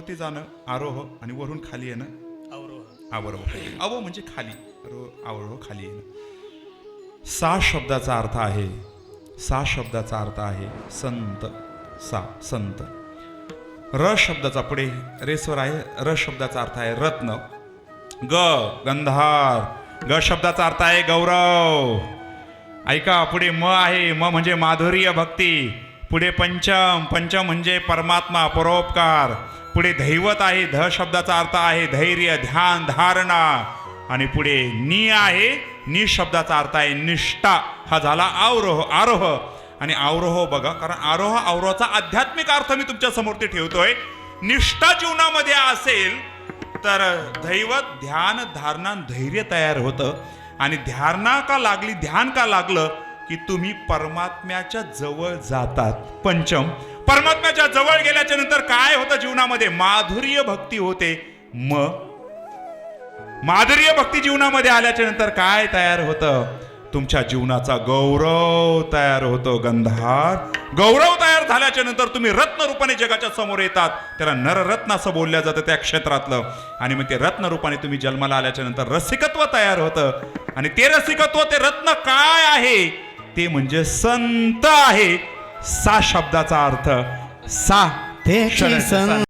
वरती जाणं आरोह आणि वरून खाली येणं अवरोह. अव म्हणजे खाली, अवरोह खाली येणं. सा शब्दाचा अर्थ आहे, सा शब्दाचा अर्थ आहे संत. सा संत. र शब्दाचा पुढे रेस्वर आहे. र शब्दाचा अर्थ आहे रत्न. ग गंधार. ग शब्दाचा अर्थ आहे गौरव. ऐका, पुढे म आहे. म म्हणजे माधुर्य भक्ती. पुढे पंचम. पंचम म्हणजे परमात्मा, परोपकार. पुढे दैवत आहे. ध शब्दाचा अर्थ आहे धैर्य, ध्यान, धारणा. आणि पुढे नी आहे. नी शब्दाचा अर्थ आहे निष्ठा. हा झाला आरोह. आरोह आणि अवरोह बघा, कारण आरोह अवरोहाचा आध्यात्मिक अर्थ मी तुमच्या समोर ते ठेवतोय. निष्ठा जीवनामध्ये असेल तर दैवत, ध्यान, धारणा, धैर्य तयार होतं. आणि ध्याना का लागली, ध्यान का लागलं की तुम्ही परमात्म्याच्या जवळ जातात. पंचम. परमात्म्याच्या जवळ गेल्याच्या नंतर काय होतं जीवनामध्ये? माधुर्य भक्ती होते. माधुर्य भक्ती जीवनामध्ये आल्याच्या नंतर काय तयार होतं? तुमच्या जीवनाचा गौरव तयार होतो. गंधार. गौरव तयार झाल्याच्या नंतर तुम्ही रत्न रूपाने जगाच्या समोर येतात. त्याला नररत्न असं बोलल्या जातं त्या क्षेत्रातलं. आणि मग ते रत्न रूपाने तुम्ही जन्माला आल्याच्या नंतर रसिकत्व तयार होतं. आणि ते रसिकत्व, ते रत्न काय आहे? ते म्हणजे संत आहे. सा शब्दाचा अर्थ सा. ते